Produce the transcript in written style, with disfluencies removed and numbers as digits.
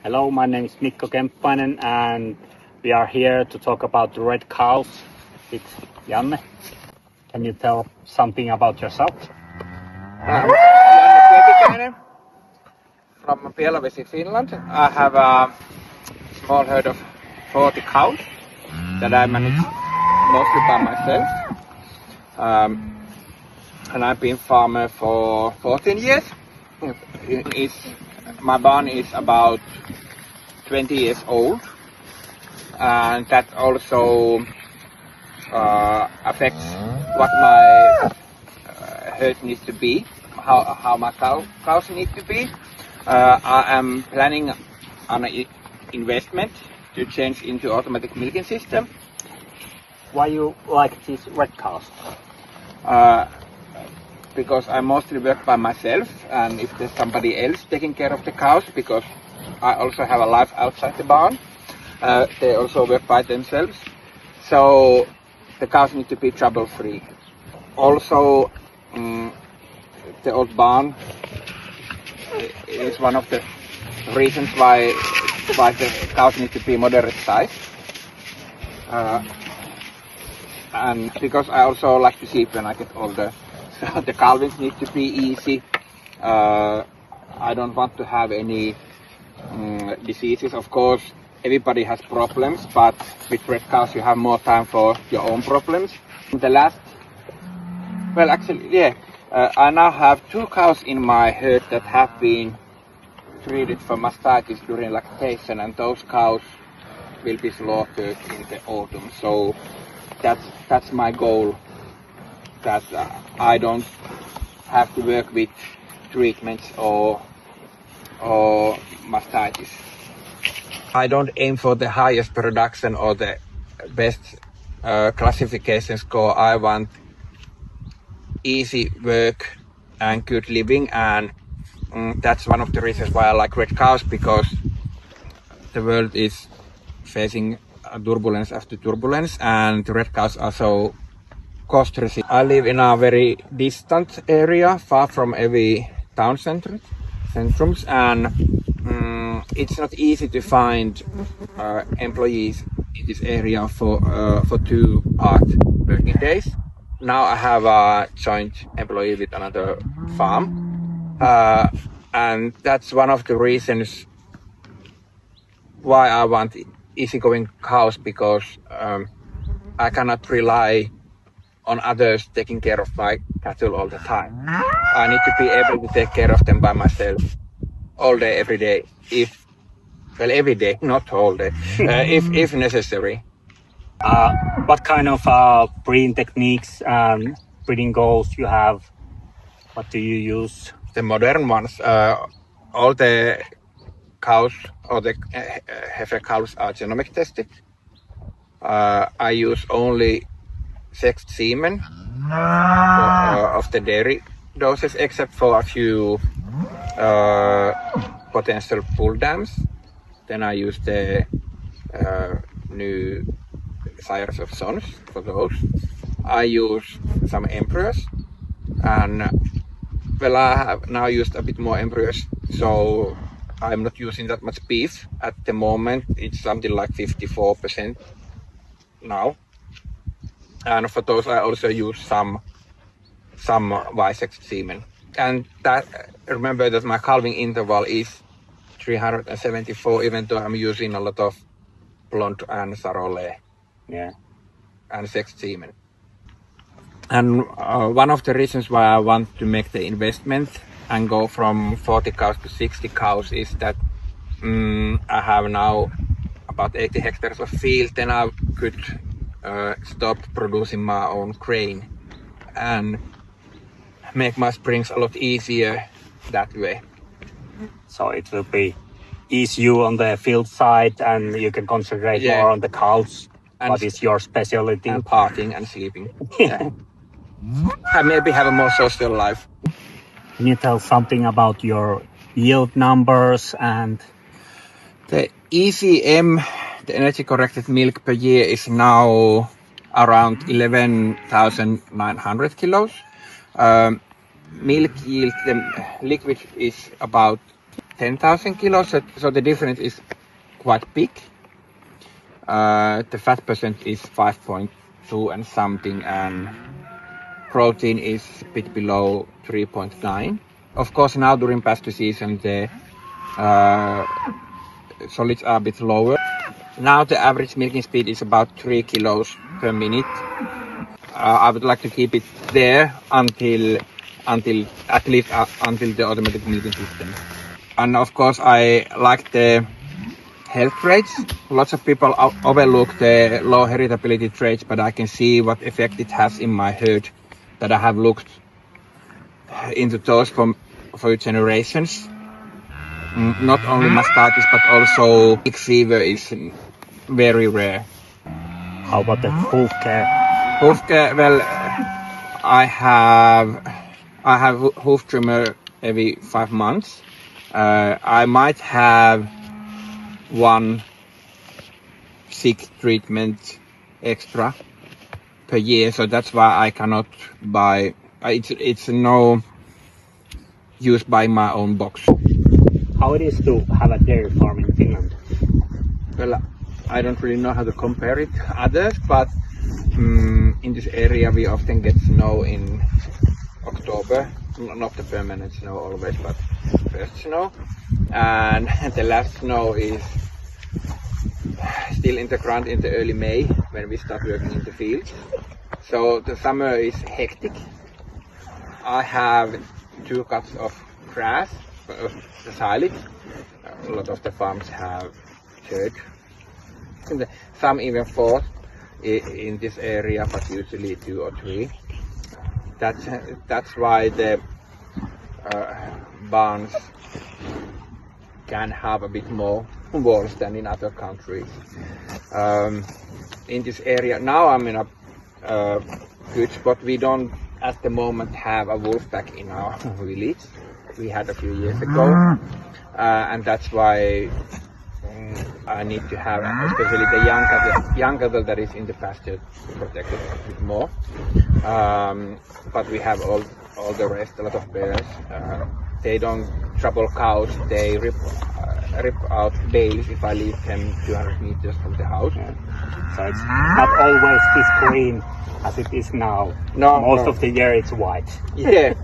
Hello, my name is Mikko Kemppainen and we are here to talk about the red cows with Janne. Can you tell something about yourself? I'm Janne Pietikainen from Pielavesi, Finland. I have a small herd of 40 cows that I manage mostly by myself. And I've been farmer for 14 years. My barn is about 20 years old, and that also affects what my herd needs to be, how my cows need to be. I am planning on an investment to change into automatic milking system. Why you like these red cows? Because I mostly work by myself, and if there's somebody else taking care of the cows, because I also have a life outside the barn, they also work by themselves. So the cows need to be trouble-free. Also, the old barn is one of the reasons why the cows need to be moderate size. And because I also like to sleep when I get older. So the calvings need to be easy. I don't want to have any diseases. Of course, everybody has problems, but with red cows you have more time for your own problems. I now have 2 cows in my herd that have been treated for mastitis during lactation, and those cows will be slaughtered in the autumn. So that's my goal, that I don't have to work with treatments or mastitis. I don't aim for the highest production or the best classification score. I want easy work and good living, and that's one of the reasons why I like red cows, because the world is facing turbulence after turbulence, and the red cows are so cost resistant. I live in a very distant area, far from every town centrums, and it's not easy to find employees in this area for 2 hard working days. Now I have a joint employee with another farm, and that's one of the reasons why I want easygoing cows, because I cannot rely on others taking care of my cattle all the time. I need to be able to take care of them by myself all day, every day. Every day, not all day, if necessary. What kind of breeding techniques and breeding goals you have? What do you use? The modern ones, all the cows or the heifer cows are genomic tested. I use only sexed semen of the dairy doses, except for a few potential bull dams. Then I use the new sires of sons for those. I use some embryos, and I have now used a bit more embryos, so I'm not using that much beef at the moment. It's something like 54% now. And for those I also use some Y-sex semen. And that, remember that my calving interval is 374, even though I'm using a lot of blonde and Sarole, and sex semen. And one of the reasons why I want to make the investment and go from 40 cows to 60 cows is that I have now about 80 hectares of field. Then I could stop producing my own grain and make my springs a lot easier that way. So it will be ease you on the field side, and you can concentrate more on the cows. And what is your specialty? And partying and sleeping. I maybe have a more social life. Can you tell something about your yield numbers and the ECM, the energy corrected milk per year, is now around 11,900 kilos. Milk yield, the liquid is about 10,000 kilos, so the difference is quite big. The fat percent is 5.2 and something, and protein is a bit below 3.9. Of course, now during pasture season, the solids are a bit lower. Now the average milking speed is about 3 kilos per minute. I would like to keep it there until at least until the automatic milking system. And of course, I like the health traits. Lots of people overlook the low heritability traits, but I can see what effect it has in my herd, that I have looked into those for generations. Not only mastitis, but also pig fever is very rare. How about the hoof care? Hoof care, well, I have hoof trimmer every 5 months. I might have one sick treatment extra per year, so that's why I cannot buy. It's no use by my own box. How it is to have a dairy farm in Finland? Well, I don't really know how to compare it to others, but in this area we often get snow in October. Not the permanent snow always, but first snow. And the last snow is still in the ground in the early May when we start working in the fields. So the summer is hectic. I have 2 cuts of grass, the silage. A lot of the farms have church. Some even 4 in this area, but usually 2 or 3. That's why the barns can have a bit more walls than in other countries. In this area now I'm in a good spot. We don't at the moment have a wolf pack in our village. We had a few years ago, and that's why I need to have, especially the young cattle that is in the pasture, protected a bit more. But we have all the rest, a lot of bears. They don't trouble cows. They rip out bales if I leave them 200 meters from the house. So it's not always this green as it is now. No, Most of the year it's white. Yeah,